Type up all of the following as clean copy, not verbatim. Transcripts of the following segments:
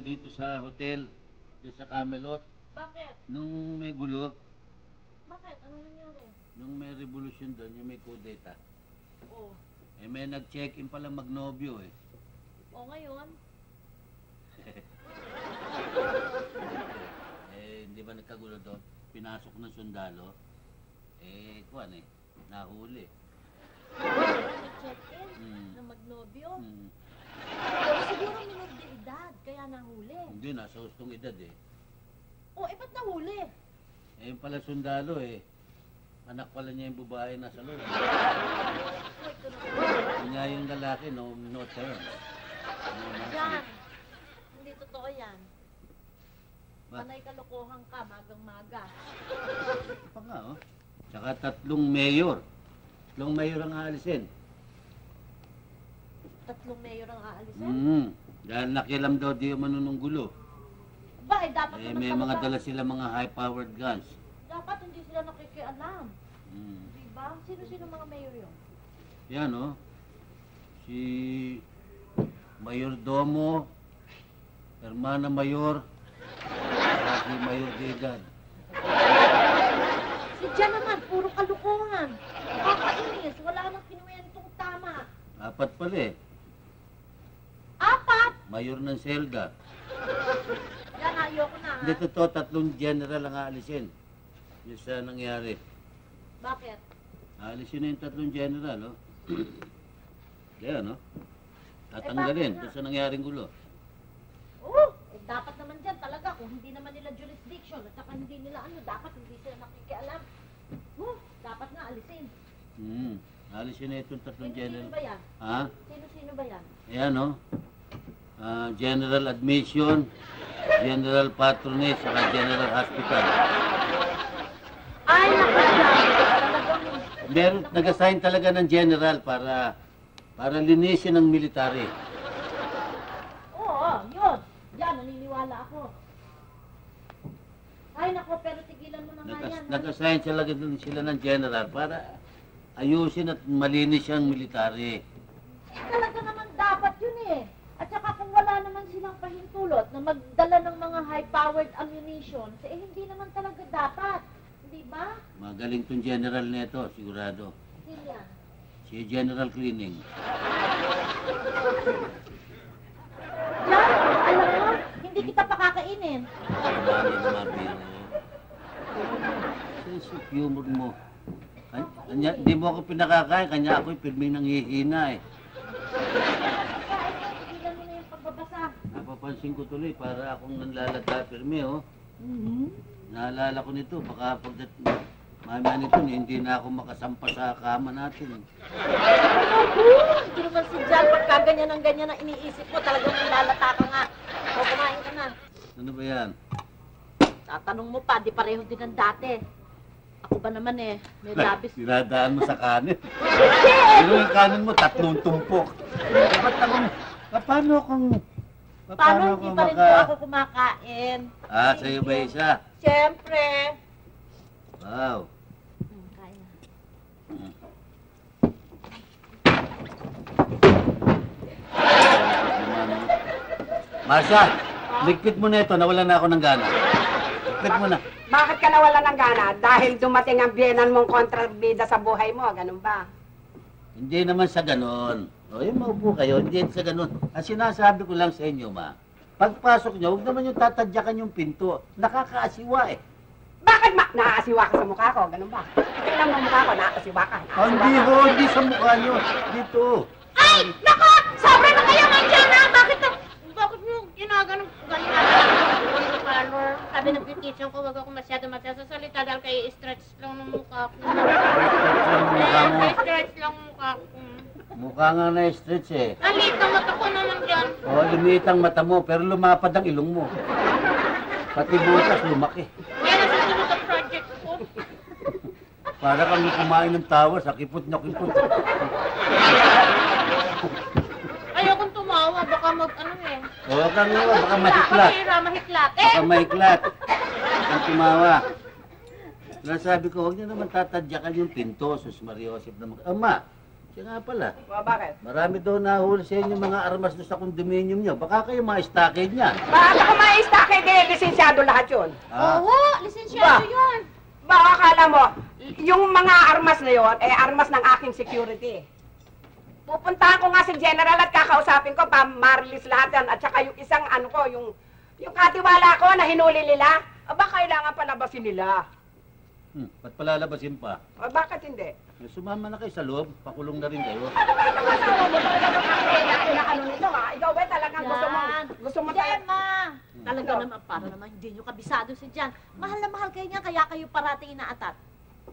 dito sa hotel, dito sa Camelot. Bakit? Nung may gulo, Bakit? Ano nangyari? nung may revolution doon, yung may kudeta. Oo. Eh may nag-check-in pala magnobyo eh. O ngayon? Hindi ba nagkagulo doon? Pinasok ng sundalo. Kuwan nahuli. Nag-check-in? Na magnobyo? Pero siguro minor de edad, kaya nahuli. Hindi, nasa hustong edad eh. O, ba't nahuli? Yung pala sundalo eh. Anak pala niya yung babae nasa loob. Wait ko na. Kanya yung lalaki, no term. Yan. Hindi totoo yan. Ba? Panay kalokohan ka, magang-maga. Pa nga oh. Tsaka 3 mayor. 3 mayor ang aalisin. 3 mayor ang aalisin? Dahil nakialam daw di manunong gulo. Ba, dapat naman May talaga. mga dala sila mga high-powered guns. Dapat hindi sila nakikialam. Diba? Sino-sino mga mayor yun? Yan oh. Si Mayordomo, Hermana Mayor, at si Mayor de Edad. Si Jan naman, puro kalukuhan. Nakakainis, wala nang kinuwentong tama. 4 pala eh. 4? Mayor ng Selda. Yan, ayoko na ha. Hindi totoo, 3 general ang aalisin. Yung sa nangyari. Bakit? Aalisin na yung 3 general, oh. Kaya, no? Tatanggalin doon sa nangyaring gulo. Oo, dapat naman dyan talaga kung hindi naman nila jurisdiction at saka hindi nila dapat hindi sila nakikialam. Dapat nga alisin. Aalisin na itong 3 general. Sino ba yan? Ha? Sino ba yan? Ayan, no? General Admission, General Patronage, saka General Hospital. Ay, Meron, nag-assign talaga ng general para linisin ng military. Oo, yun. Yan, naniniwala ako. Ay, nako, pero tigilan mo na nga yan. Nag-assign talaga sila ng general para ayusin at malinis ang military. Talaga naman dapat yun eh. At saka kung wala naman silang pahintulot na magdala ng mga high-powered ammunition, hindi naman talaga dapat. Hindi ba? Magaling tong general nito, sigurado. Sino yan? Si General Cleaning. Yan, alam mo, hindi kita pakakainin. Mali na mabiro. Sense of humor mo. Hindi mo ako pinakakain, kanya ako'y pirming nanghihina eh. Tigilan mo na yung pagbabasa. Napapansin ko tuloy, para akong nanlalata pirmi oh. Naalala ko nito, baka pagdat mamaya nito, hindi na ako makasampa sa kama natin. Hindi naman si Jan, pagka ganyan ang iniisip mo, talagang nilalata ka nga. O, kumain ka na. Ano ba yan? Tatanong mo pa, di pareho din ang dati. Ako ba naman may labis. Dinadaan mo sa kanin. Pero yung kanin mo, 3 tumpok. Ba't akong, Paano hindi pa rin po ako kumakain? Sa'yo ba isa? Siyempre. Wow. Kain na. Marsha, ligpit mo na ito, nawala na ako ng gana. Ligpit mo na. Bakit ka nawala ng gana? Dahil dumating ang biyenan mong kontrabida sa buhay mo, ganun ba? Hindi naman sa ganon. O, yung maupo kayo, hindi sa ganon. Ang sinasabi ko lang sa inyo, ma, pagpasok nyo, huwag naman yung tatadyakan yung pinto. Nakakaasiwa eh. Bakit naaasiwa ka sa mukha ko, ganun ba? Tingnan mo mukha ko, naaasiwa ka. Hindi sa mukha nyo. Dito. Ay! Nako! Sobra na kayo nandiyan na! Bakit mo ginaganon? Ganyan. Sabi ng beautician ko, wag ako masyado magsasalita dahil kayo i-stretch lang ng mukha ko. I-stretch lang mukha ko. Mukha nga na-stretch eh. Nalit ang mata ko naman dyan. Oo, lumiit ang mata mo, pero lumapad ang ilong mo. Pati butas, lumaki. Yan ang susunod ang project ko. Para kami kumain ng tawa sa kipot na kipot. Ayokong tumawa, baka Oo ka nga, baka mahiklat. Mahiklat. Baka mahiklat. Ang tumawa. Kaya sabi ko, huwag niyo naman tatadyakan yung pinto, Sus Maria Josep na Ama, Siya nga pala. O, bakit? Marami daw nahuli sa inyo mga armas doon sa kondominium niyo. Baka kayo ma-stockade niyan. Bakit ako maistake kay lisensyado lahat yun? Ah, Oo, lisensyado Ba? yun. Baka akala mo, yung mga armas na yun, armas ng aking security. Pupuntahan ko nga si General at kakausapin ko, pa-marlis lahat yan. At saka yung isang ano ko, yung katiwala ko na hinuli nila, aba kailangan palabasin nila. ba't palalabasin pa? O bakit hindi? Sumama na kayo sa loob, pakulong na rin kayo. Ano nito ha? Ikaw ba talagang gusto mo Hindi, tayo? ma. Talaga Ito. naman, para naman hindi nyo kabisado si Jan. Mahal na mahal kayo niya, kaya kayo parating inaatat.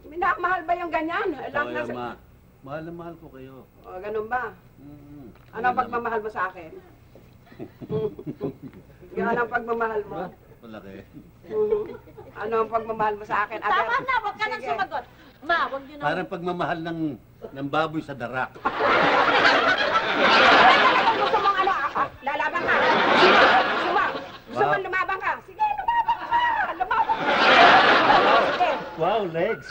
Minamahal ba yung ganyan? Alam na Kaya mahal na mahal ko kayo. O, ganun ba? Ano ang pagmamahal mo sa akin? Yan ang pagmamahal mo. Ba? Malaki. Ano ang pagmamahal mo sa akin? Tama na, huwag ka nang Sige. sumagot. Ma, huwag nyo na. Parang pagmamahal ng baboy sa darak. Gusto mong ano? Lalaban ka? Gusto mo lumaban ka? Sige, lumaban ka! Lumaban ka! Sige. Wow, legs!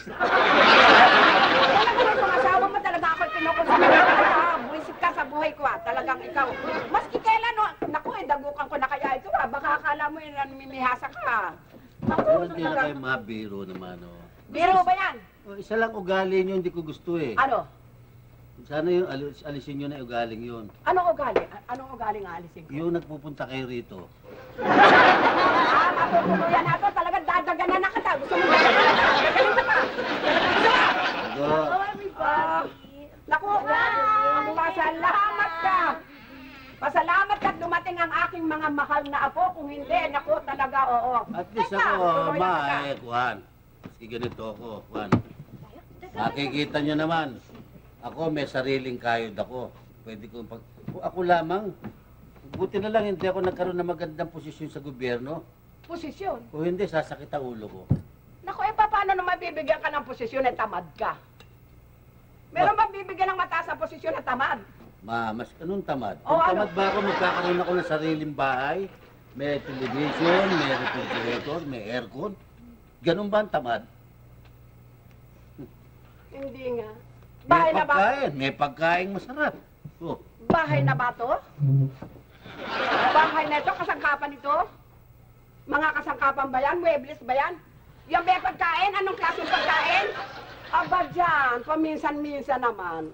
Talaga kung asawa mo talaga ako kinukusabi. Buwisit ka sa buhay ko Talagang ikaw. Maski kailan naku dagukan ko na kaya ito Baka akala mo yun namimihasa ka. Pero hindi na kayo mabiro naman, oh. Biro ba yan? Oh, isa lang ugali nyo, hindi ko gusto eh. Ano? Sana yung alisin nyo na ugaling yun. Anong ugali? Anong ugali nga alisin ko? Yung nagpupunta kayo rito. Matutuluyan na ito. Talaga dadaganan na kita. Gusto mo ba? Ganito pa. Gusto mo? Naku, pasalamat ka. Pasalamat ka dumating ang aking mga mahal na apo. Kung hindi, naku talaga, oo. At least Teka, ako, tuluyan ka. Juan. Maski ganito ako, Juan. Nakikita nyo naman. Ako, may sariling kayod ako. Pwede ko kung ako lamang, buti na lang hindi ako nagkaroon ng magandang posisyon sa gobyerno. Posisyon? O hindi, sasakit ang ulo ko. Naku, paano naman bibigyan ka ng posisyon na tamad ka? Meron bang bibigyan ng mataas na posisyon na tamad? Mas anong tamad? Oh, Kung ano? tamad ba ako, magkakaroon ako ng sariling bahay, may television, may refrigerator, may aircon. Ganun ba ang tamad? Hindi nga. Bahay na ba? May pagkain masarap. Oh. Bahay na ba to? Bahay na ito? Kasangkapan ito? Mga kasangkapan ba yan? Muebles ba yan? Yung may pagkain? Anong klaseng pagkain? Aba dyan, paminsan-minsan naman.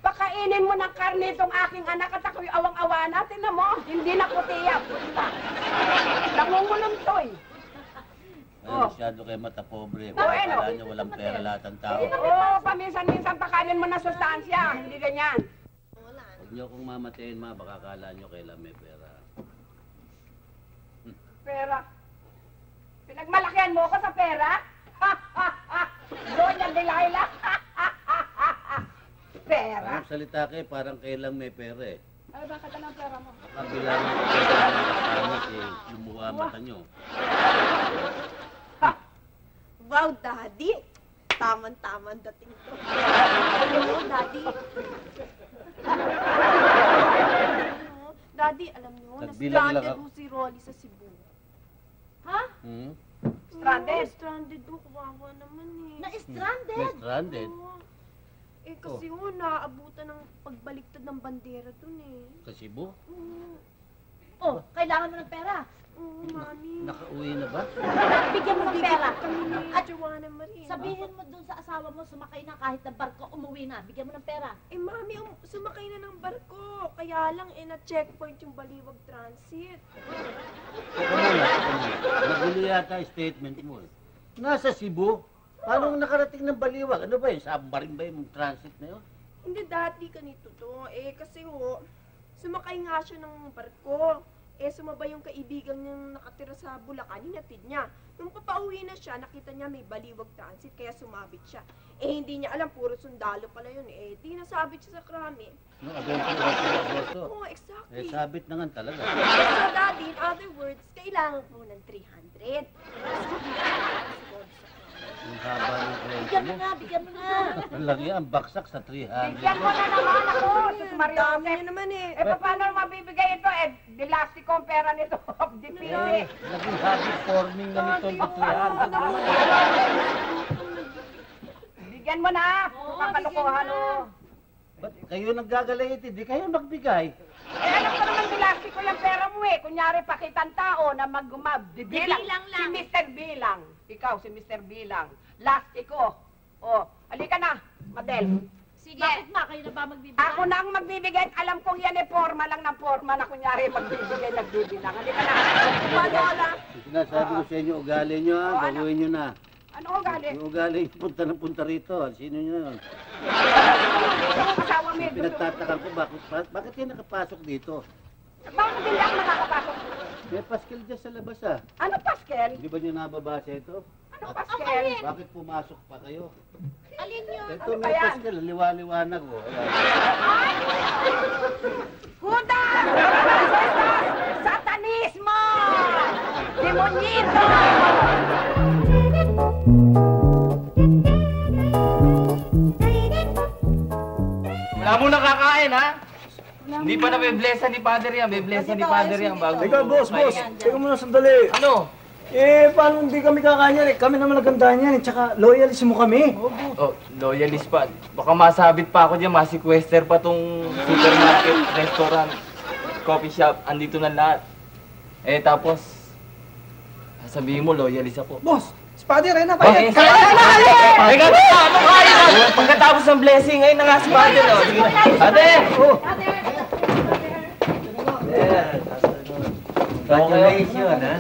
Pakainin mo ng karne itong aking anak at ako'y awang-awa na. Tingnan mo, hindi na putiya. Puta. Nangunguluntoy. Ay, masyado kayo mata pobre. Oh, ano? Kala nyo walang pera lahat ang tao. Oo, paminsan-minsan pakainin mo ng sustansya. Hindi ganyan. Huwag nyo akong mamatayin, ma. Baka kala nyo kailan may pera. Pera. Pinagmalakihan mo ko sa pera? Doon yan, Delilah. Pera? Parang salita kayo, parang kailang may pera eh. Ay, bakit ang pera mo? Kabilangan ko kayo lumuha ang mata nyo. Wow, Daddy! Taman-taman dating to. Alam mo, Daddy. Daddy, alam nyo, Nagbilang lang na-stranded ako. ho si Rolly sa Cebu. Ha? Stranded? Oo, stranded ho. Kawawa naman eh. Na-stranded? May stranded. Oo. Eh, kasi ho, naaabutan ng pagbaliktad ng bandera dun eh. Sa Cebu? Oo, Oh, kailangan mo ng pera. oo, Mami. Nakauwi na ba? Bigyan mo ng pera. Kami ni At Joanna Marie. sabihin mo dun sa asawa mo, sumakay na kahit na barko, umuwi na. Bigyan mo ng pera. Eh, Mami, sumakay na ng barko. Kaya lang, na-checkpoint yung Baliwag Transit. Teka muna. Nagulo yata ang statement mo eh. Nasa Cebu? Paano nakarating ng Baliwag? Ano ba yun? Submarine ba yung transit na yun? Hindi, Daddy, ganito to. Eh, kasi ho, sumakay nga siya ng barko. Eh, sumabay yung kaibigan niyang nakatira sa Bulacan, hinatid niya. Nung papauwi na siya, nakita niya may Baliwag Transit, kaya sumabit siya. Eh, hindi niya alam, puro sundalo pala yun. Eh, di nasabit siya sa krami. No, aborto. Oo, exactly. Eh, sabit na nga talaga. So, Daddy, in other words, kailangan po ng 300. Ang haba ng kwento Bigyan mo mo. na, bigyan mo na. Ang laki ang baksak sa 300. Bigyan mo na naman ako, Sus Mario Dami Joseph. niya naman eh. Eh, paano mabibigay ito? Eh, dilastiko ang pera nito. Di Eh, pili. naging habit forming na nito ng 300. Bigyan mo na. Oo, Kakalokohan bigyan mo mo. na. Ba't kayo naggagalayit, di kayo magbigay. Eh, alam ko naman bilasti ko yung pera mo eh. Kunyari, pakitang tao na Bilang lang. Si Mr. Bilang. Ikaw, si Mr. Bilang. Lasti ko. Oh, halika na, Madel. Sige. Bakit ma? Kayo na ba magbibigay? Ako na ang magbibigay. Alam kong yan eh, forma lang ng forma na kunyari magbibigay, nagbibilang. Halika na. Manola. Sinasabi ko sa inyo, ugali nyo ha, baguhin nyo na. Ano ang gali? Yung ugali, punta na punta rito. Sino nyo yun? Ang asawa mo yung Pinagtatakan ko, bakit kayo nakapasok dito? Bakit hindi ako nakakapasok? May paskel dyan sa labas ah. Ano, Pascal? Hindi ba nyo nababasa ito? Ano, Pascal? Bakit pumasok pa kayo? Alin yun? Ito Ano ba may yan? paskel, liwa-liwanag oh. Ayan. Judas! Satanismo! Demonyito! Wala mo nakakain, ha? Hindi pa na may blessa ni Father yan. May blessa ni Father yan bago. Teka, boss. Teka muna sandali. Ano? Paano hindi kami kakain yan? Kami naman nagandaan yan. Tsaka loyalist mo kami. Oh, loyalist pa. Baka masabit pa ako dyan. Masequester pa tong supermarket, restaurant, coffee shop. Andito na lahat. Tapos, sasabihin mo, loyalist ako. Boss, si Father, na Okay. Teka, ano kain na? Pagkatapos ng blessing, ayun na nga si Father. Oh. Sige. Father! Congratulations, ha?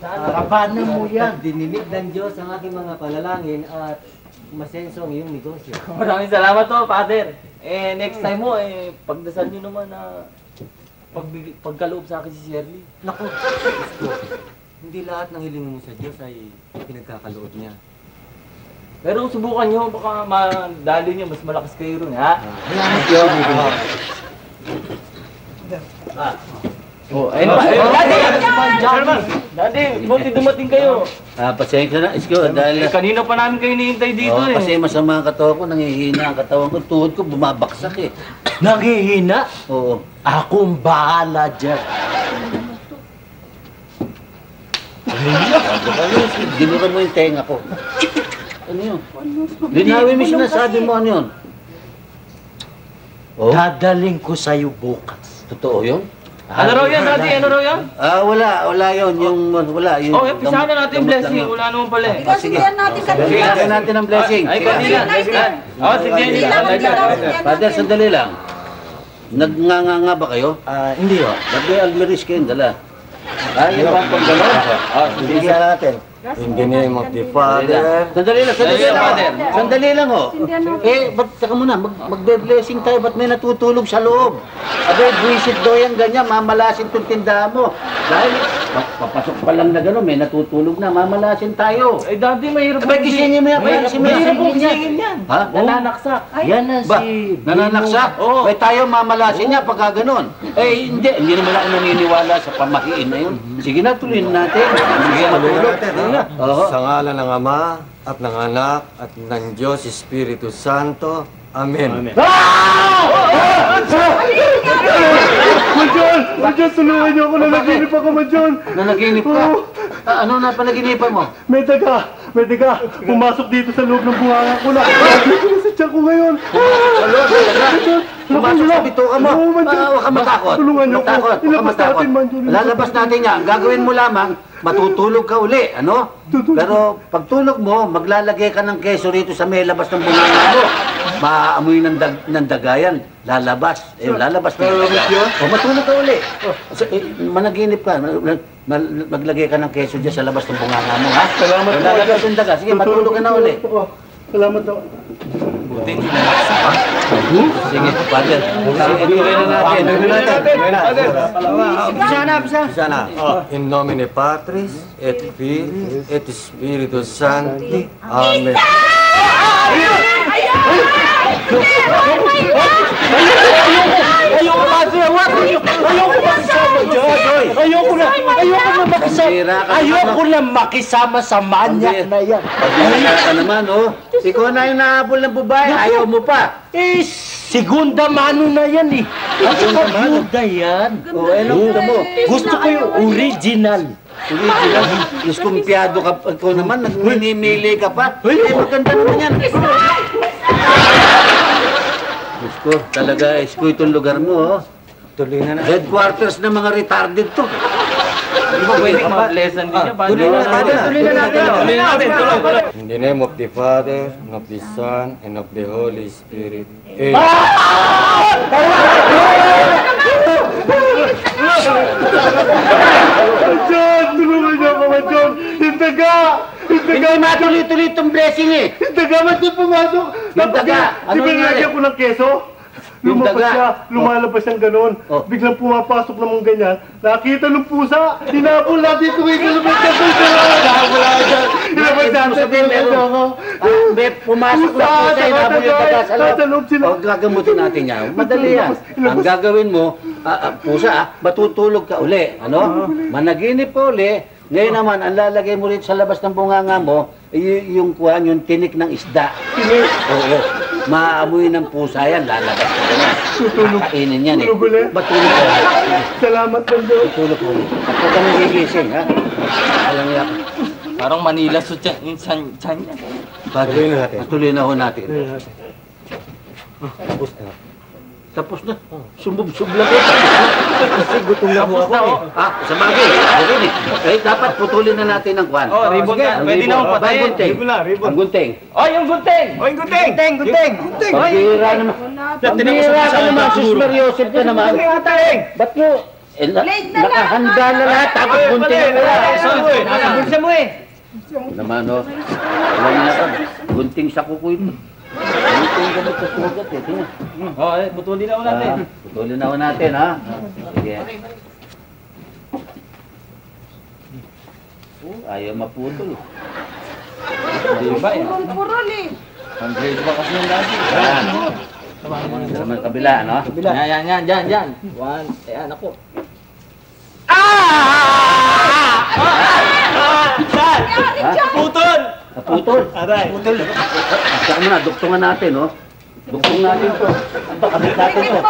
Kapanan mo yan. Dininig ng Diyos ang aking mga panalangin at masenso ang iyong negosyo. Maraming salamat to, Father. Next time mo, pagdasal nyo naman na pagkaloob sa akin si Shirley. Naku, hindi lahat ng hiling mo sa Diyos ay pinagkakaloob niya. Pero subukan nyo, baka madali nyo, mas malakas kayo ron, ha? Oh, ayun pa. Daddy, buti dumating kayo. Pasensya na, Isko, dahil... Kanina pa namin kayo hinihintay dito Kasi masama ang katawan ko, nangihina ang katawan ko, tuhod ko bumabaksak eh. Nanghihina? Oo. Akong bahala dyan. Ginuran mo yung tenga ko. Ano yun? Linawin mo sinasabi mo, ano yun? Oh, Dadaling ko sa'yo bukas. totoo yun? Ano raw yan, Daddy? Ano raw yan? Wala yun, wala. Yung Pisahan na natin yung gamot lang blessing. yun. Wala naman pala eh. Sige, sindihan natin ang blessing. Ay, kanina. Sindihan nila. Father, sandali lang. Nagnganga ba kayo? Hindi ho. Ba't may almeris kayong dala? Yung bang pagdala? Sige natin. In the name of the Father. Sandali lang, Sandali lang, Father. Sandali lang ho. Ba't saka muna, magbe-blessing tayo, ba't may natutulog sa loob? Abay, buwisit daw yan ganyan, mamalasin itong tindahan mo. Dahil, papasok pa lang na gano'n, may natutulog na, mamalasin tayo. Daddy, mahirap Abay, gisingin mo yan, Mahirap gisingin gisingin yan. Ha? Nananaksak. Yan na Ba, si... nananaksak? Oo. May tayo mamalasin niya pagka gano'n. Hindi naman ako naniniwala sa pamahiin na yun. Sige na, tuloy natin. Sige, matulog. Oo. Sa ngalan ng Ama at ng Anak at ng Diyos Espiritu Santo. Amen. Madyan, tulungan niyo ako. Nanaginip ako, Madyan. Nanaginip ka? Ano na panaginipan mo? May daga. Pumasok dito sa loob ng bunganga ko na. Dito na sa tiyan ko ngayon. Pumasok sa bituka mo. Oo, Madyan. Huwag kang matakot. Tulungan niyo ako. Matakot. Huwag kang Ilabas matakot. natin, Madyan. Lalabas natin yan. Gagawin mo lamang, matutulog ka uli. Ano? Pero pagtulog mo, maglalagay ka ng keso rito sa may labas ng bunganga mo. Maaamoy ng dagayan. Lalabas. Lalabas na yung daga. O, matulog ka uli. Managinip ka. Maglagay ka ng keso dyan sa labas ng bunganga mo, ha? Salamat po, Lalabas yung daga. Sige, matulog ka na uli. Salamat daw. Buti hindi nanaksak ha. Sige, Father. Ituloy na natin. Sana. In nomine Patris et Filii et Spiritus Sancti. Amen. Ayoko na makisama sa manyak na yan. Pag-iingat ka naman, oh. Ikaw na yung nahabol ng babae, ayaw mo pa. Segunda mano na yan eh. At saka byuda yan. Oh, ano mo? Gusto ko yung original. Original. Diskumpiyado ka. Ikaw naman, nagmimili ka pa. Maganda naman yan. Gusto Ko, talaga esko itong lugar mo, oh. Tuloy na na. Headquarters ng mga retarded to. Di ba pwedeng mag-lesson din niya? Tuloy na natin. Tuloy na natin. Tuloy. In the name of the Father, and of the Son, and of the Holy Spirit. John, tulungan niyo ako, John. Yung daga! Hindi matuloy-tuloy itong blessing eh. Yung daga, ba't di pumasok? Yung daga, ano Di ba nangyari? nilagyan ko ng keso? Yung Lumabas daga. siya, lumalabas siyang ganon. Oh. Biglang pumapasok naman ganyan. Nakita ng pusa, hinapol natin ito kayo sa mga keso. Wala dyan. Hinapol natin, Sabihin, tulungan niyo ako. May pumasok na po sa inabot yung daga sa Nasa loob sila. O, gagamutin natin yan. Madali yan. Ang gagawin mo, pusa, matutulog ka uli. Ano? Managinip ka uli. Ngayon naman, ang lalagay mo rin sa labas ng bunganga mo, yung kuhan, yung tinik ng isda. Tinik? Oo. Maamoy ng pusa yan, lalabas ka naman. Tutulog. Kakainin yan eh. Tulog ulit? Matulog ka ulit. Salamat ng Diyos. Matulog ka ulit. Ako ka nang gigising, ha? Alam niya. Parang Manila so yung chan niya. Tuloy na natin. Tuloy na ho natin. Tapos na. Tapos na. Sumub-sub lang ko. Kasi gutom na ho ako eh. Sa bagay. Okay eh. Eh, dapat putulin na natin ang kwan. Oh, ribbon na. Pwede na akong patayin. Ang gunting. Ang gunting. Oh, yung gunting! Oh, yung gunting! Gunting! Pambira naman. Pambira ka naman, Sus Mariosep ka naman. Ba't mo? Nakahanda na lahat, tapos gunting na wala. Bulsa mo eh! Naman o. Alam niya ka. Gunting sa kuko ito. Gunting gamit sa sugat eh. Tingnan. Oh, putulin na ako natin. Putulin na ho natin, ha? Sige. Ayaw maputol. Di ba yan? Purol eh. Ang grade ba kasi yung dati? Yan. Ito naman kabila, no? Yan. One, ayan ako. Putol! Naputol. Aray. Putol. Saka muna, duktungan natin, no? Dugtong natin to. Ito, kabit natin to.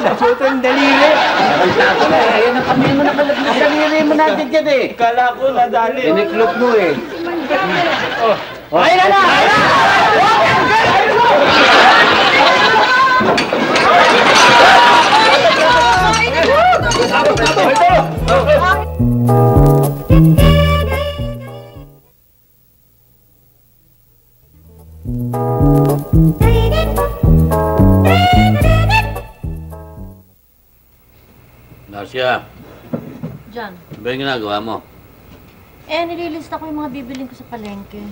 Naputol yung daliri! Nakanta ko na eh. Ayan ang kami mo nakalagay. Ang daliri mo natin dyan eh. Kala ko nadali. Iniklop mo eh. Ayun na na! Ayun na! Nasya, John, ano ba yung ginagawa mo? nililista ko yung mga bibiling ko sa palengke.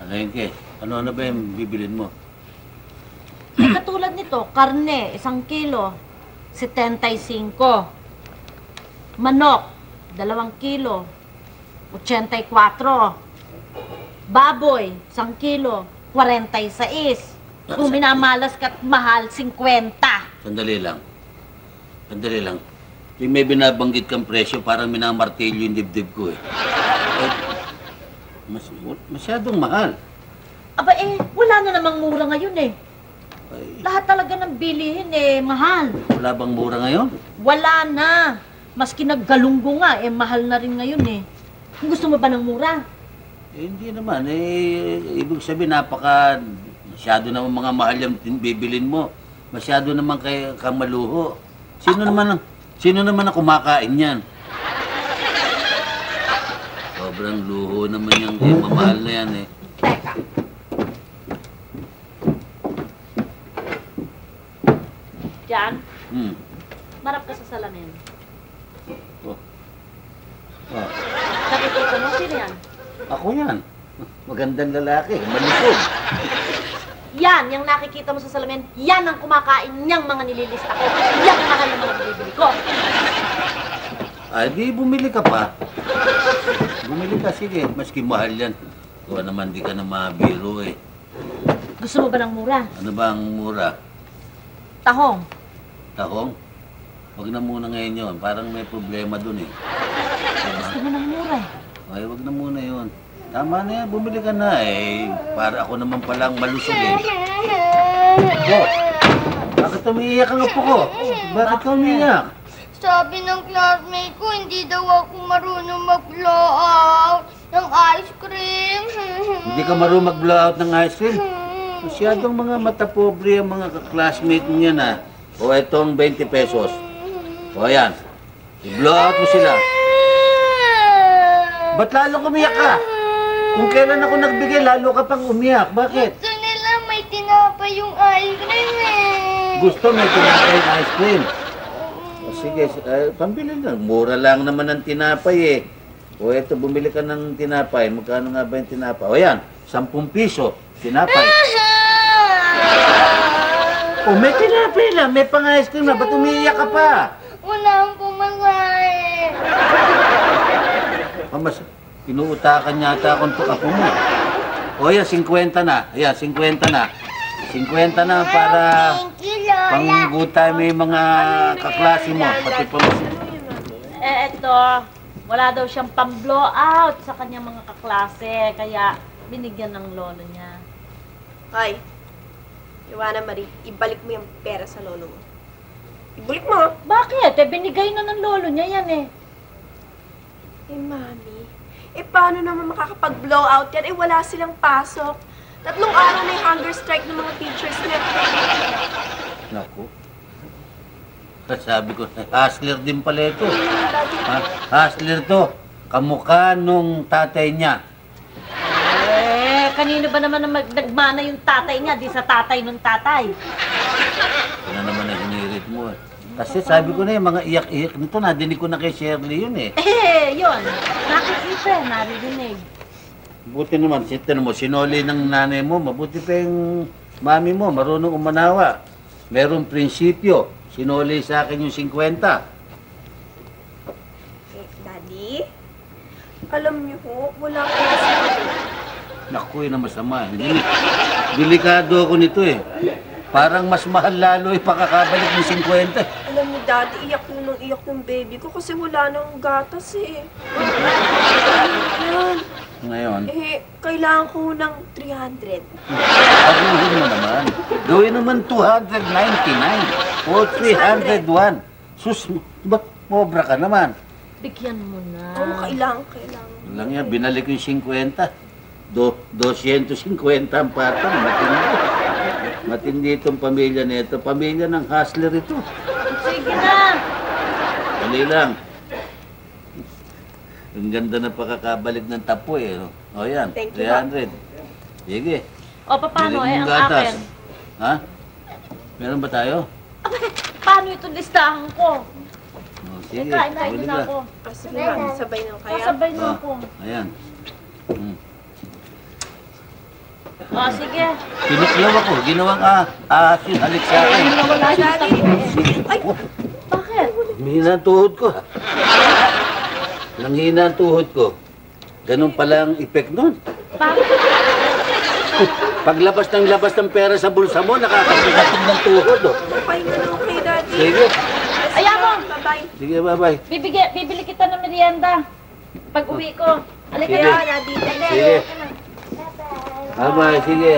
Alengke, ano ba yung bibilin mo? Katulad nito, karne, 1 kilo, 75. Manok, 2 kilo, 84. Baboy, 1 kilo, 46. Kung minamalas ka't mahal, 50. Sandali lang. Yung may binabanggit kang presyo, parang minamartilyo yung dibdib ko eh. Masyadong mahal. Aba wala na namang mura ngayon eh. Ay, Lahat talaga ng bilihin mahal. wala bang mura ngayon? Wala na. Maski naggalunggo nga, mahal na rin ngayon eh. Gusto mo ba ng mura? Hindi naman. Ibig sabihin, masyado naman mga mahal yung bibilin mo. Masyado naman kang maluho. Sino naman ang kumakain yan? Sobrang luho naman yung mamahal na yan eh. Teka. Jan, marap ka sa salamin. Ah, Nakikita mo, sino yan? ako yan. Magandang lalaki, malusog. Yan, yung nakikita mo sa salamin, yan ang kumakain niyang mga nililista ko. Yan ang mahal ng mga bibili ko. Ay, di bumili ka pa. Bumili ka, sige. Maski mahal yan. Ikaw naman, di ka na mabiro eh. Gusto mo ba ng mura? Ano ba ang mura? Tahong. Tahong? Wag na muna ngayon yun. Parang may problema dun eh. Gusto mo ng mura Ay, wag na muna yun. Tama na yan, bumili ka na eh. Para ako naman palang malusog eh. Oh, bakit umiiyak ang apo ko? Bakit ka umiiyak? Sabi ng classmate ko, hindi daw ako marunong mag-blow out ng ice cream. Hindi ka marunong mag-blow out ng ice cream? Masyadong mga matapobre ang mga classmate niya na. O, etong 20 pesos. O, ayan. I-blow out mo sila. Ba't lalo umiyak ka? Kung kailan ako nagbigay, lalo ka pang umiyak. Bakit? Gusto nila may tinapay yung ice cream eh. Gusto may tinapay ice cream. O, sige, pambili lang. Mura lang naman ang tinapay eh. O, eto, bumili ka ng tinapay. Magkano nga ba yung tinapay? O, yan. 10 piso. Tinapay. O, may tinapay lang. May pang ice cream na. Ba't umiiyak ka pa? Wala akong pumasahe. Mas inuutakan yata akong ako mo. O yan, 50 na. Ayan, 50 na. 50 na para Thank you, Lola. panggutay mo yung mga kaklase mo. Pati pa mo. Eto, wala daw siyang pang-blowout sa kanyang mga kaklase, kaya binigyan ng lolo niya. Ay, Iwana Marie, ibalik mo yung pera sa lolo mo. Ibalik mo. Bakit? Binigay na ng lolo niya yan eh. Mami, paano naman makakapag-blowout yan? Wala silang pasok. 3 araw na yung hunger strike ng mga teachers niya. Naku. Sabi ko, hustler din pala ito. Ha? Hustler to. Kamukha nung tatay niya. Kanino ba naman nagmana yung tatay niya, di sa tatay nung tatay? Ano naman ang hinirit mo eh. Kasi sabi ko na yung mga iyak-iyak nito, nadinig ko na kay Shirley yun eh. Yun. Nakikita, naririnig. Buti naman, mo, sinoli ng nanay mo, mabuti pa yung mami mo, marunong umanawa. Merong prinsipyo, sinoli sa akin yung 50. Daddy, alam niyo ho, wala ko kasi. Naku, yun ang masama. Delikado ako nito eh. Parang mas mahal lalo yung pakakabalik ng 50. Alam niyo, Daddy, iyak ng baby ko kasi wala nang gatas eh. Yan. Ngayon, Kailangan ko ng 300. pag-uhin mo naman. Gawin naman 299 o 301. Sus, ba't pobra ka naman? Bigyan mo na. Oo, kailangan. Lang yan, binalik yung 50. 250 ang patang, matindi. Matindi itong pamilya nito. Pamilya ng hustler ito. Sige na. Dali lang. Ang ganda na pakakabalik ng tapo eh. O yan, Thank you, 300. Sige. O, paano Bili ang mong gatas. akin? Ha? Meron ba tayo? Paano ito listahan ko? O, sige, Kain bili na ka. ako. Sige, ma'am, sabay na kaya. Kasabay na Ah, ako. ayan. O, sige. Pinuklaw ako. Ginawang asin halik sa akin. Wala, Daddy. Ay, Bakit? Mahina ang tuhod ko. Nanghina ang tuhod ko. Ganun pala ang effect nun. Bakit? Paglabas ng pera sa bulsa mo, nakakasigatog ng tuhod. Oh. pahinga na okay, Daddy. Sige. Ayaw mo. Bye-bye. Sige, bye-bye. Bibili kita ng merienda. Pag uwi ko. Halika Sige. na, Daddy. Sige. Bye-bye, sige.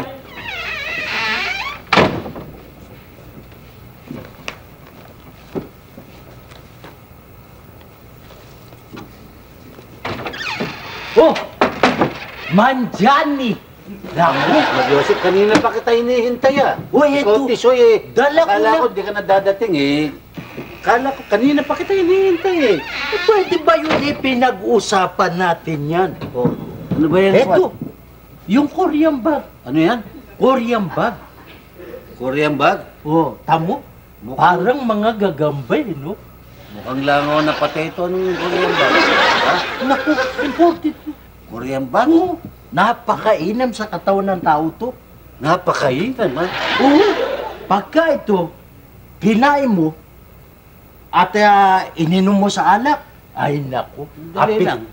Oh! Manjani! Naku! Joseph, kanina pa kita hinihintay ah. Uy, Ikaw, ito. Tisoy eh. Dala ko Kala na- ko di ka na dadating eh. Kala ko, kanina pa kita hinihintay eh. Pwede ba yun pinag-usapan natin yan? Oh, ano ba yan? Eto, yung Korean bag. Ano yan? Korean bag. Korean bag? Oh, tamo? Parang mga gagambay, no? Mukhang langaw na potato ng Korean bag. Ha? Naku, imported to. Korean bag? Oo, napakainam sa katawan ng tao to. Napakaitan man. Oo, pagka ito, kinain mo, at ininom mo sa alak, ay naku, Dali lang.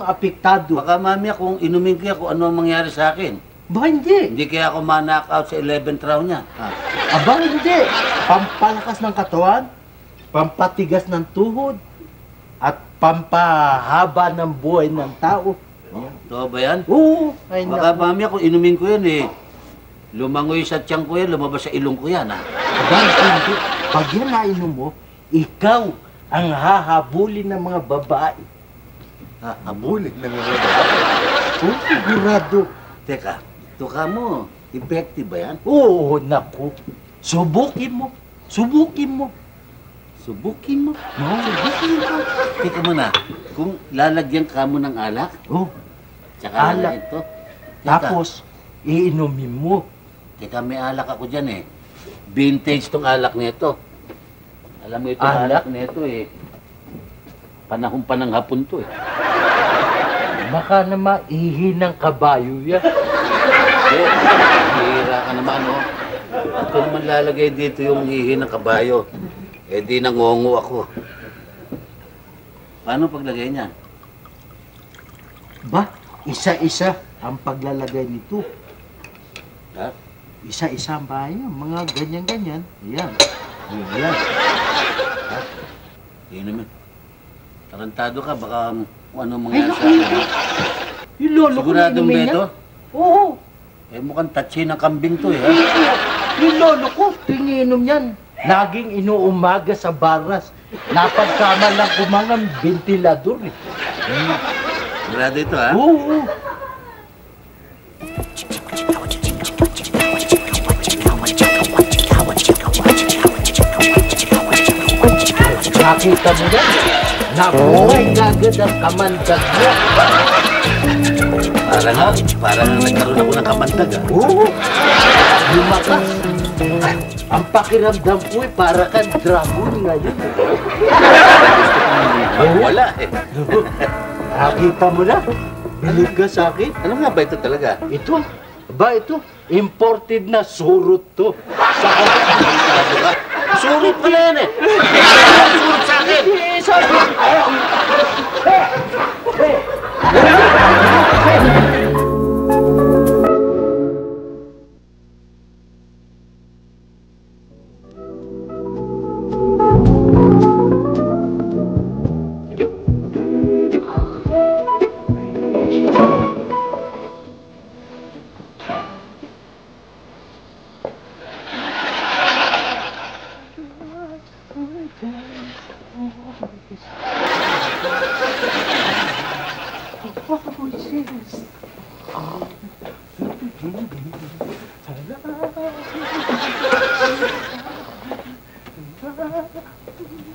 apektado. Baka mamaya kung inumin ko yan, kung ano ang mangyari sa akin. Ba hindi? Hindi kaya ako ma-knockout sa 11th round niya. Ha? Aba hindi. Pampalakas ng katawan, pampatigas ng tuhod, at pampahaba ng buhay ng tao. Totoo ba yan? Oo, ay Baka naku. mamaya kung inumin ko yan eh, lumangoy sa tiyan ko yan, lumabas sa ilong ko yan ha. Aba hindi. Pag yan nainom mo, ikaw ang hahabulin ng mga babae. Ha, habulin ng mga babae. Oo, sigurado. Teka, tuka mo. Effective ba yan? Oo, naku. Subukin mo. Subukin mo. Subukin mo. No? Subukin mo. Teka muna, kung lalagyan ka mo ng alak, Oh, tsaka Alak. ito. tapos, iinumin mo. Teka, may alak ako dyan eh. Vintage tong alak nito. Alam mo itong Alak? alak nito eh. Panahon pa ng hapon to eh. Baka na maihi ng kabayo yan. Eh, hihira ka naman, oh. Ito naman lalagay dito yung hihi ng kabayo. Eh, di nangongo ako. Paano paglagay niya? Ba, isa-isa ang paglalagay nito. Ha? Isa-isa ang bahay. Mga ganyan-ganyan. Yan. Yan. Hindi naman. Tarantado ka, baka kung ano mangyari sa akin. Yung lolo ko Siguradong inumin beto? niya. Oo. Eh, mukhang tatsi ng kambing to eh, ha? Yung lolo ko, tininom yan. Laging inuumaga sa baras. Napagkama lang kumangang ventilador eh. Sigurado ito, ha? Oo. Nakita mo yan? Nabuhay kagad ang kamandag mo. Parang nagkaroon ako ng kamandag, ha? Oo. Lumakas. Ang pakiramdam ko eh, para kang dragon ngayon. Wala eh. Nakita mo na? Bilib ka sa akin? Ano nga ba ito talaga? Ito? Ba ito? Imported na surut to. Surot pala yan eh! Surot sa akin! Sabi! Hoy!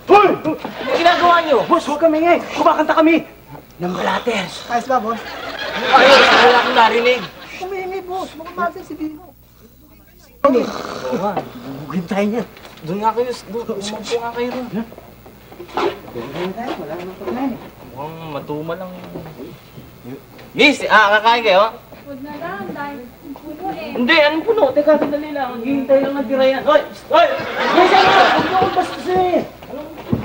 Ano ginagawa niyo? Boss, huwag kami ngayon. Kumakanta kami. Ng Blatters. Ayos ba, boss? Ayos, wala akong narinig. Kumihingi, boss. Mga mati si Bino. Oo nga, bubugin tayo niyan. Doon nga kayo, umampo nga kayo ron. Mukhang matuma lang. Miss, kakain kayo? Huwag na lang, dahil puno eh. Hindi, anong puno? Teka, sandali lang. Maghihintay lang ng tirayan. Hoy! Hoy! Miss, ano? Huwag mo akong basta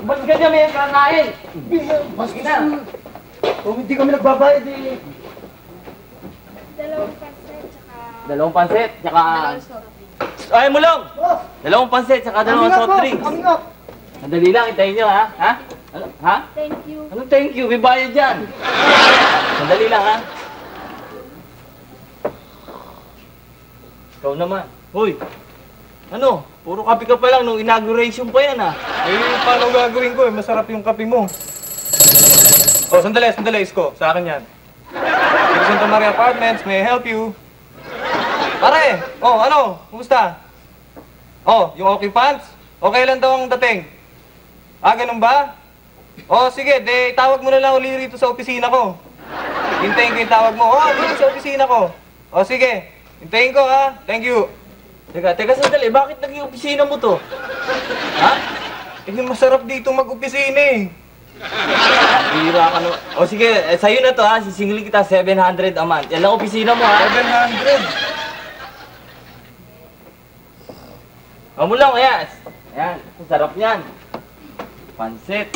ba't ganyan may kakain? Mas na. Kung hindi kami nagbabayad eh. Dalawang paset, tsaka... Dalawang pansit, tsaka... Dalawang soft drink. Ay, mulong! Boss! Dalawang pansit, tsaka dalawang soft drinks. Kami nga. Sandali lang, hintayin nyo ha? Ha? Ano? Ha? Thank you. Anong thank you? May bayad dyan. Sandali lang ha? Ikaw naman. Hoy! Ano? Puro kape ka pa lang nung inauguration pa yan ha? Eh, paano gagawin ko eh? Masarap yung kape mo. Oh, sandali, Isko. Sa akin yan. Santa Maria Apartments, may I help you? Pare! Oh, ano? Kumusta? Oh, yung occupants? Okay lang daw ang dating. Ah, ganun ba? Oh, sige, de, tawag mo na lang uli rito sa opisina ko. Hintayin ko yung tawag mo. Oh, dito sa opisina ko. Oh, sige. Hintayin ko ha. Thank you. Teka sandali. Bakit naging opisina mo to? Ha? Eh, masarap dito mag-opisina eh. Bira ka no. O sige, sa'yo na to ha. Sisingilin kita 700 a month. Yan lang opisina mo ha. 700. Mamulong, ayan. Ayan, ang sarap niyan. Pansit.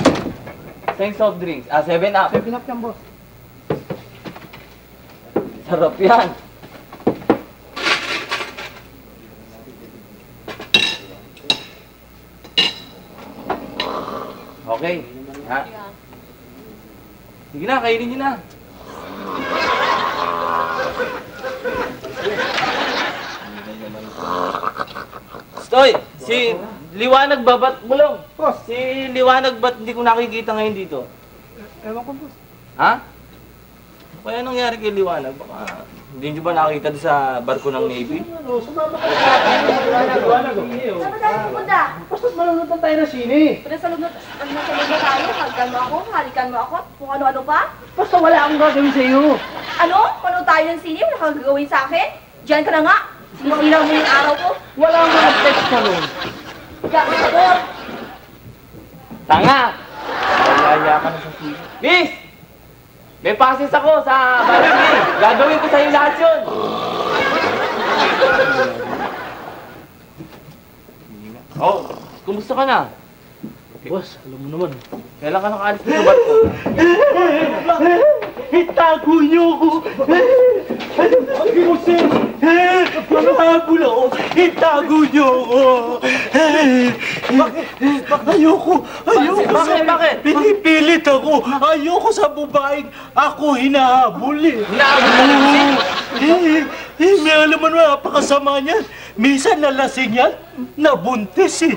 Same soft drinks. 7-up. 7 up yan, boss. Sarap yan. Okay. Ha? Sige na, kainin niyo na. Stoy! Si Liwanag ba? Ba't bulong? Boss. Si Liwanag ba't hindi ko nakikita ngayon dito? Ewan ko, boss. Ha? Kaya nangyari kay Liwanag? Baka Hindi nyo ba nakakita doon sa barko ng Navy? Sumama ka sa akin. Wala ko. Saan ba tayo pupunta? Basta manonood na tayo ng sine. Nasa loob na tayo, halikan mo ako, halikan mo ako, kung ano-ano pa. Basta wala akong gagawin sa iyo. Ano? Panood tayo ng sine, wala kang gagawin sa akin? Diyan ka na nga, sinisilaw mo yung araw ko. Wala akong mga text ka nun. Diyan ka sa doon. Tanga! Mayaya ka na sa sino. Miss! May passes ako sa varsity. Gagawin ko sa'yo lahat yun. Oh, kumusta ka na? Boss, alam mo naman. Kailan ka nakaalis dito sa barko? Itago niyo ako! Sabi mo, sir! Mahabol ako! Itago niyo ako! Ayoko! Ayoko! Bakit? Pinipilit ako! Ayoko sa babaeng ako hinahabol eh! May alam mo na, napakasama niyan. Minsan nalasing yan, nabuntis eh.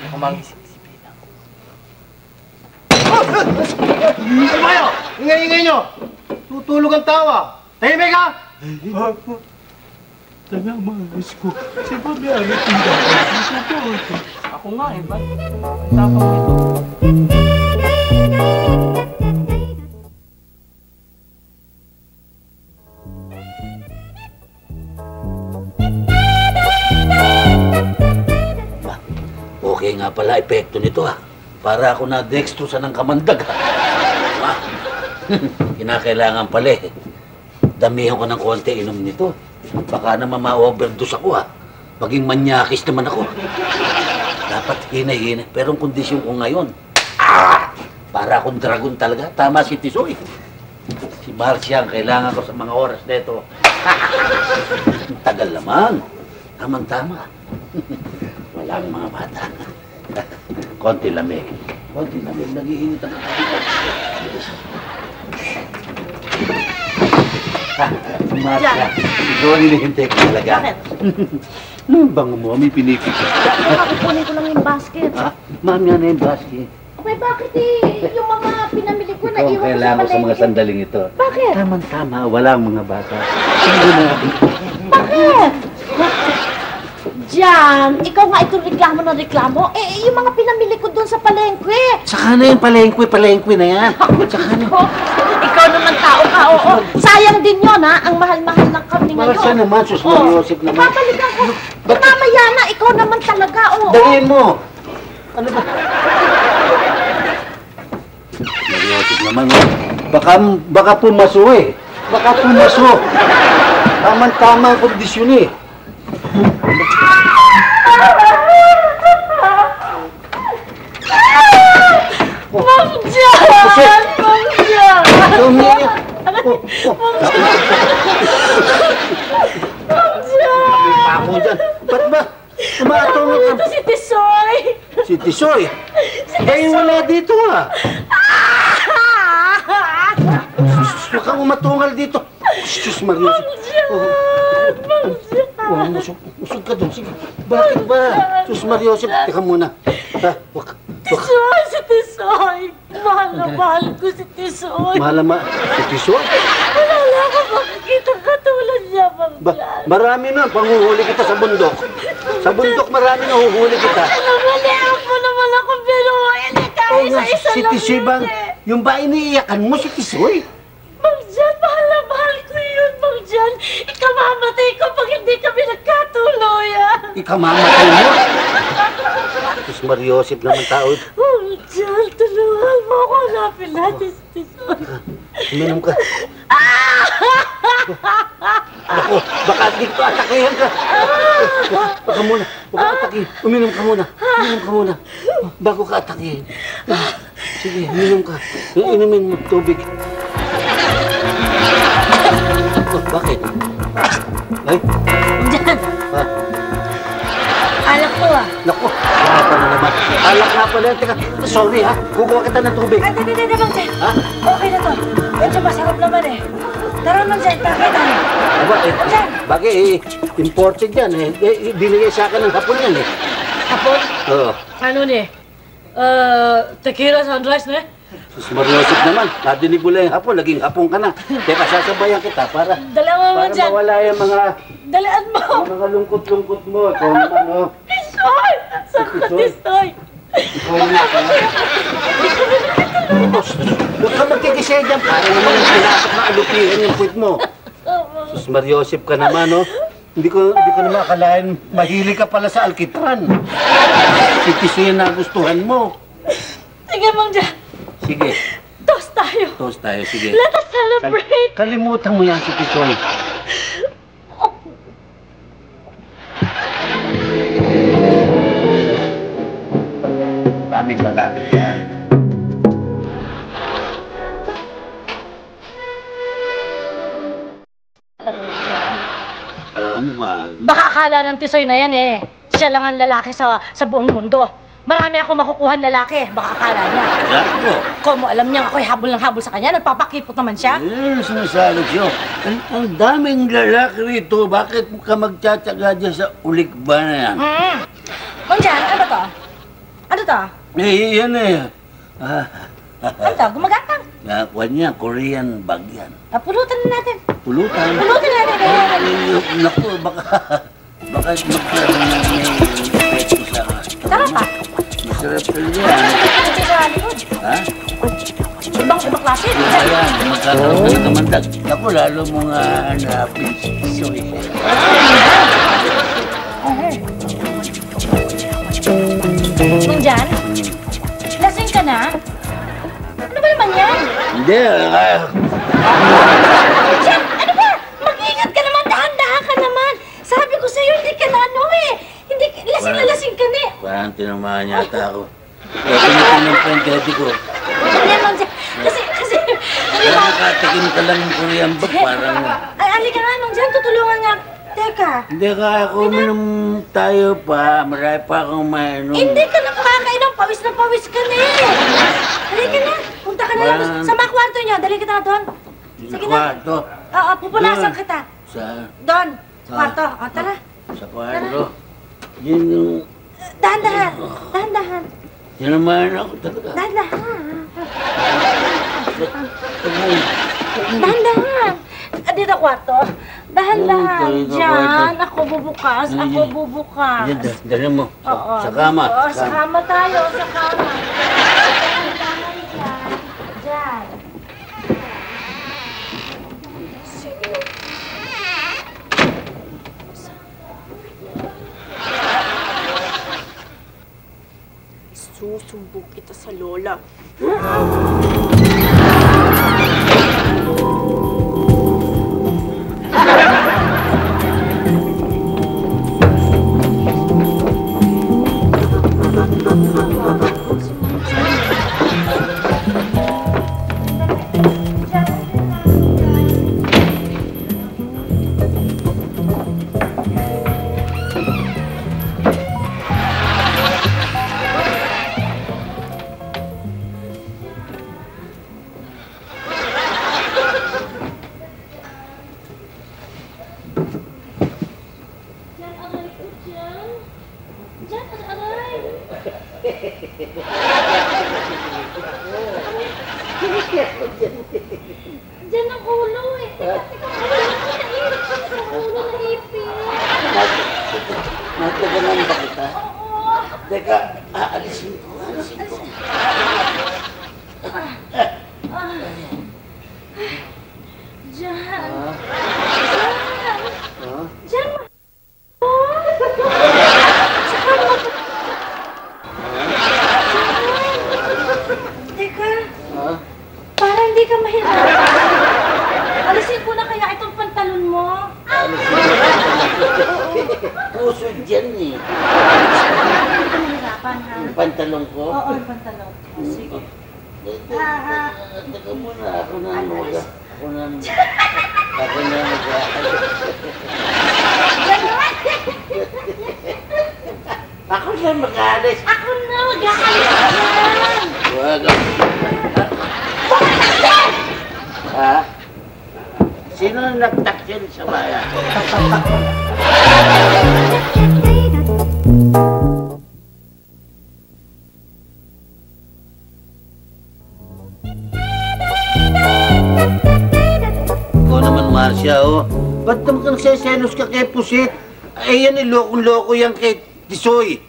Kumangisip. Ano kayo? Ingay-ingay nyo! Tutulog ang tawa! Tahimik ka! Tanga, maayos ko. Si Mami, ano tingnan? Ako nga eh, ba't? Tapang ito. Okay nga pala, epekto nito ha. Para ako na dextrosa ng kamandag ha. Kinakailangan pala eh. Damihan ko ng konti inom nito. Baka naman ma-overdose ako ha. Maging manyakis naman ako. Dapat hinay-hinay. Pero ang kondisyon ko ngayon, para akong dragon talaga. Tama si Tisoy. Si Marcia ang kailangan ko sa mga oras na ito. Tagal naman. Tamang-tama. Walang mga bata. Konti lamig. Konti lamig. Nag-iinit ang Marcia, ikaw ang hinihintay ko talaga. Bakit? Ano bang mo? May pinipigil. Nakakukunin ko lang yung basket. Ha? Ma'am, yan na yung basket. Okay, bakit eh? Yung mga pinamili ko, Ikaw ang naiwan ko kailangan ko sa mga palengke. sandaling ito. Bakit? Tama-tama, walang mga bata. Sige na. Bakit? Diyan, ikaw nga itong reklamo ng reklamo. Eh, yung mga pinamili ko doon sa palengke. Saka na yung palengke na yan. Saka na. Ikaw naman tao ka, oo. Sayang din yun, ha? Ang mahal-mahal ng kami ngayon. Marcia naman, sus Mariosip naman. Babalikan ko. Mamaya na, ikaw naman talaga, oo. Daliin mo. Ano ba? Mariosip naman, oh. Baka pumaso eh. Baka pumaso. Tama-tama ang kondisyon eh. Ma'am Jan! Ma'am Jan! Ma'am Jan! Ako dyan. Ba't ba? Tumatulog ka. Ito si Tisoy! Si Tisoy? Eh, wala dito ah. Huwag kang umatungal dito. Sus, Mario. Oh, musog ka doon. Sige. Bakit ba? Sus, Mario. Teka muna. Tisoy! Si Tisoy! Mahal na mahal ko si Tisoy! Mahal na si Tisoy? Wala lang ako makikita katulad niya, Ma'am Jan. Marami na. Panghuhuli kita sa bundok. Sa bundok marami na huhuli kita. Namaliak mo naman ako binuhin eh. Kahit isa-isa Si lang Tisoy yun bang? eh. Yung ba iniiyakan mo si Tisoy? Ma'am Jan, mahal na mahal ko yun, Ma'am Jan. Ikamamatay ko pag hindi kami nagkatuluyan. Ikamamatay mo? Sus, Mariosip naman tao. Ma'am Jan, tulungan mo ako. Hanapin natin si Tisoy. Uminom ka. Ako, baka di ko atakihan ka. Baka muna, huwag ka atakihin. Uminom ka muna. Uminom ka muna. Bago ka atakihin. Sige, uminom ka. Inumin mo tubig. Oh, bakit? Ay? Jan! Ha? Alak ko ah. Naku, wala pa na naman. Alak nga pala. Teka, sorry ha. Kukuha kita ng tubig. Ay, hindi, Ma'am Jan. Ha? Okay na to. Medyo masarap naman eh. Tara, Ma'am Jan, takay tayo. Aba, bagay imported yan eh. Binigay sa akin ng hapon yan eh. Hapon? Oo. Ano ni? Tequila sunrise na eh? Sus Mariosip naman, nadinig mo lang yung hapon, naging hapon ka na. Teka, sasabayan kita para Dalawa mo dyan. mawala yung Dalaan mo. mga lungkot-lungkot mo. Ikaw naman, oh. Tisoy! Sakot, Tisoy! Ikaw naman. Huwag ka magkikisay dyan. Parang naman yung pinasok na alupihan yung puwit mo. Sus Mariosip ka naman, oh. Hindi ko naman akalain mahilig ka pala sa alkitran. Si Tisoy ang nagustuhan mo. Sige, Mang Jan. Sige. Toast tayo. Toast tayo, sige. Let us celebrate. Kalimutan mo yan si Tisoy. Daming lalaki yan. Ano ba? Baka akala ng Tisoy na yan eh. Siya lang ang lalaki sa buong mundo. Marami akong makukuhan lalaki. Baka akala niya. Ako? Kung mo alam niya ako'y habol ng habol sa kanya, nagpapakipot naman siya. Sinasabi siyo. Ang daming lalaki rito. Bakit ka magtsatsaga dyan sa ulik ba na yan? Mang Jan, ano ba to? Ano to? Eh, yan eh. Ano to? Gumagatang. Kuha niya, Korean bag yan. Pulutan na natin. Pulutan? Pulutan na natin. Naku, baka magkaroon na may epekto sa Sarap pa. masarap rin yan. Ito sa likod. Ha? Ibang klase. Ayan, magkakaroon ka ng kamandag. Naku, lalo mo nga hanapin si Tisoy. Mang Jan, lasing ka na? Ano ba naman yan? Hindi, Jan, ano ba? Mag-ingat ka naman, dahan-dahan ka naman. Sabi ko sa'yo, hindi ka na ano eh. Hindi, lasing na lasing ka na eh. parang tinamahan yata ako. Kaya tinitingnan pa yung daddy ko. Ganyan, Mang Jan. Kasi, Kaya nakatikim ka lang ng Korean bag, parang... Ay, halika nga, Mang Jan, tutulungan nga. Teka. Hindi kaya ko uminom tayo pa. Marami pa akong mainom. Hindi ka na makakainom. Pawis na pawis ka na eh. Halika na. Punta ka na lang sa mga kwarto niyo. Dali kita doon. Sige na. Kwarto? Oo, pupunasan kita. Sa... Doon. Kwarto. O, tara. Sa kwarto? Yun yung... Dahan-dahan. Dahan-dahan. Sinamahan ako talaga. Dahan-dahan. Dahan-dahan. Dito kwarto. Dahan-dahan. Diyan. Ako bubukas. Ako bubukas. Yan, dali mo. Oo. Sa kama. Oo, sa kama tayo. Sa kama. Dahan-dahan dyan. Diyan. Susumbong kita sa lola. Diyan ang ulo eh. Teka, nainip siya sa ulo na ipin. Natagalan ba kita? Oo. Teka, aalisin ko. Diyan. Huh? Diyan. Teka, para hindi ka mahirapan. Alisin ko na kaya itong pantalon mo. Puso dyan eh. Hindi ka mahirapan, ha? Yung pantalong ko? Oo, yung pantalon ko. Sige. Teka muna, ako na mag... Ako na mag-alis. Ako na mag-aalis. Wag. Ha? Sino nagtaksil sa bayan? Ba't naman ka nagseselos ka kay Pusit? Ay, yan loko-loko yan kay Tisoy.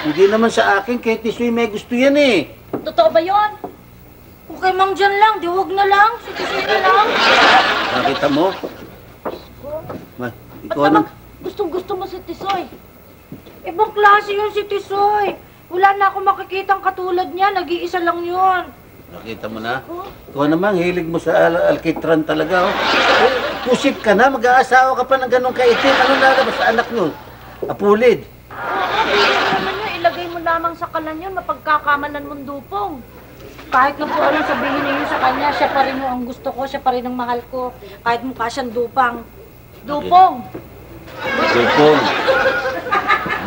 Hindi naman sa akin, kay Tisoy may gusto yan eh. Totoo ba yun? Okay, Mang Jan lang. Di huwag na lang. Si Tisoy na lang. Nakita mo? Ikaw Ba't nang... naman gustong-gusto mo si Tisoy? Ibang klase yun si Tisoy. Wala na ako makikitang katulad niya. Nag-iisa lang yun. Nakita mo na? Ikaw naman, hilig mo sa alkitran talaga. Oh. Pusit ka na, mag-aasawa ka pa ng ganong kaitim. Anong lalabas sa anak nyo? Apulid. Naman yun, ilagay mo lamang sa kalan yun, mapagkakamalan mong dupong. Kahit na po anong sabihin niyo sa kanya, siya pa rin ang gusto ko, siya pa rin ang mahal ko. Kahit mukha siyang dupang. Dupong! Dupong.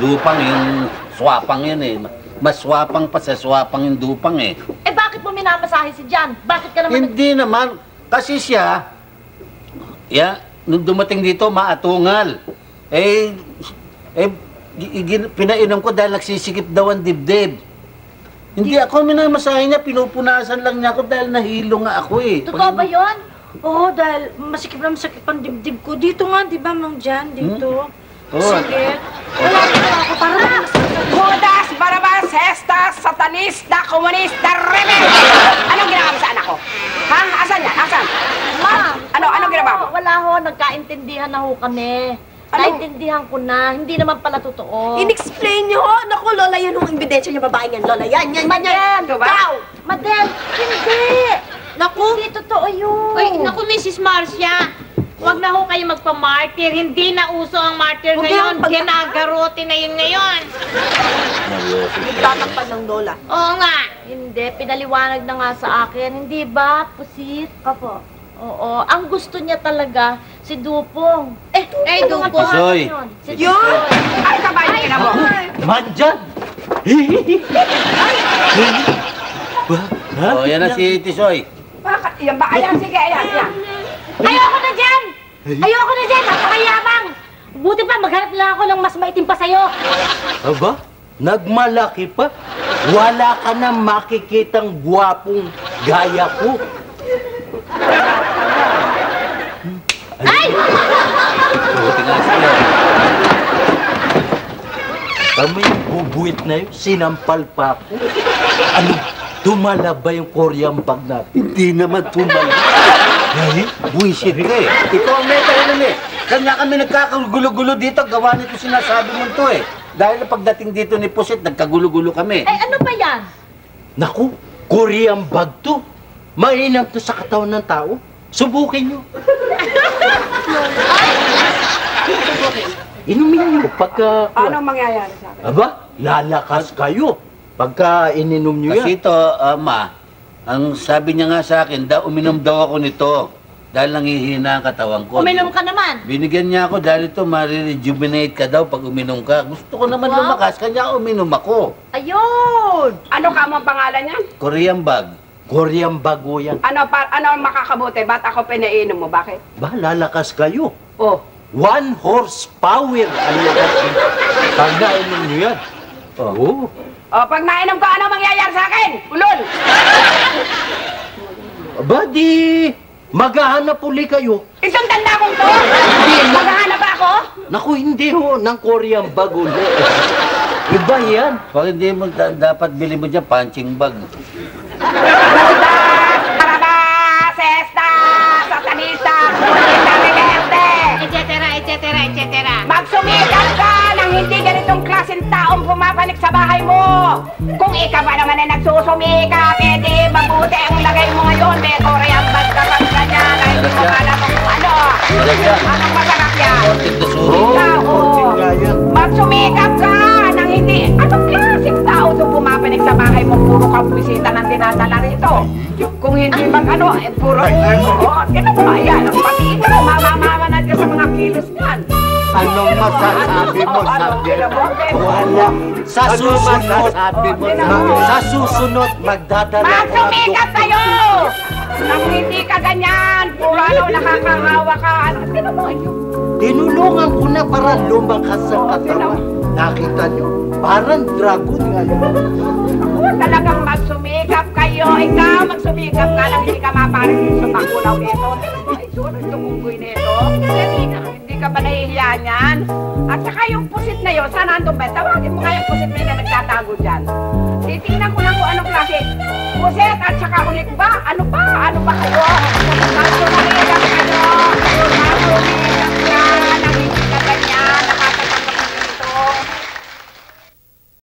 Dupang yung swapang yun eh. Mas swapang pa sa swapang yung dupang eh. Eh bakit mo minamasahe si Jan? Bakit ka naman Hindi naman. Kasi siya, nung dumating dito, maatungal. Pinainom ko dahil nagsisikip daw ang dibdib. Hindi ako minamasahe niya, pinupunasan lang niya ako dahil nahilo nga ako eh. Totoo ba yun? Oo, dahil masikip na masakit ang dibdib ko. Dito nga, di ba, Mang Jan? Dito. Sige. Wala na ako. Para Judas, Barabas, Hestas, Satanista, Komunista, Rebel! Anong ginawa mo sa anak ko? Ha? Asan yan? Asan? Ma! Anong ginawa mo? Wala ho, nagkaintindihan na ho kami. Naintindihan ko na, hindi naman pala totoo. In-explain niyo, oh. Naku, Lola, yan ang ebidensya niya, babae yan. Lola, yan. Ito ba? Madel, hindi! Naku! Hindi totoo yun! Ay, naku, Mrs. Marcia. Huwag na ho kayo magpa-martyr. Hindi na uso ang martyr ngayon. Ginagarote na yun ngayon. Nagtatakpan ng Lola. Oo nga. Hindi, pinaliwanag na nga sa akin. Hindi ba, Pusit? Opo. Oo, ang gusto niya talaga, si Dupong. Dupong. Tisoy. Si Yun! Ano ka ba yung mo? Mandyan! Oh, yan na si Tisoy. Bakit? Yan ba? Ayan, sige, ayan. Ayoko na dyan! Ayoko na dyan! Napakayabang! Buti pa, maghanap lang ako ng mas maitim pa sa'yo. Aba? Nagmalaki pa? Wala ka na makikitang gwapong gaya ko. Ay! Buti nga sa'yo. Kami bubuit na yun, sinampal pa ako. Ano, tumala ba yung Korean bag natin? Hindi naman tumala. Buisit ka eh. Ikaw ang may kailan eh. Kanya kami nagkakagulo-gulo dito. Gawa nito sinasabi mo to eh. Dahil pagdating dito ni Pusit, nagkagulo-gulo kami. Ay, ano ba yan? Naku, Korean bag to. Mainam to sa katawan ng tao. Subukin nyo. Inumin nyo pagka... Anong mangyayari sa akin? Aba, lalakas kayo pagka ininom nyo yan. Kasi ito, Ma, ang sabi niya nga sa akin, uminom daw ako nito. Dahil nangihina ang katawan ko. Uminom ka naman. Binigyan niya ako dahil ito, marirejuvenate ka daw pag uminom ka. Gusto ko naman lumakas, kanya uminom ako. Ayun! Ano ka mo pangalan yan? Korean bag. Korean bago yan. Ano makakabuti? Ba't ako pinainom mo? Bakit? Ba, lalakas kayo. Oh. 1 horsepower ang lakas. Pag nainom nyo yan. Oo. Oh, pag nainom ko, ano mangyayari sa akin? Ulol! Aba, di... maghahanap uli kayo. Isang tanda kong to! Maghahanap ako? Naku, hindi ho, ng Korean bag uli. Iba yan. Pag hindi mo, dapat bili mo dyan, punching bag. Judas, Barabas, Hestas, Satanista, Komunista, Rebelde! etc. Magsumikap ka nang hindi ganitong klaseng taong pumapanik sa bahay mo! Kung ikaw ba naman ay nagsusumikap, edi mabuti ang lagay mo ngayon. May Korean bag ka pag ganyan na hindi mo alam kung ano. Anong masarap yan? Ikaw, magsumikap ka nang hindi... Anong klaseng tao itong pumapanik sa bahay mo? Puro kang bisita ng dinadala rito. Kung hindi mag ano, puro... Ano ba yan? Pati ito, mamamama na dyan sa mga kilos niyan. Anong masasabi mo, Sabi? Wala. Sa susunod, magdadala ko ng Magsumikap kayo! Nang hindi ka ganyan, puro ano, nakakahawa ka. Ano mo yun? Tinulungan ko na para lumakas ang katawan. Nakita nyo? Parang dragon ngayon. Talagang magsumikap kayo. Ikaw, magsumikap ka lang hindi ka maparin sa pangulaw nito. Ay, sunod yung unggoy na niyan. At saka yung pusit na yun, saan nandun ba? Tawagin mo nga yung pusit na yun na nagtatago dyan. Titingnan ko lang kung anong klase. Pusit at saka ulit ba? Ano ba? Ano ba kayo?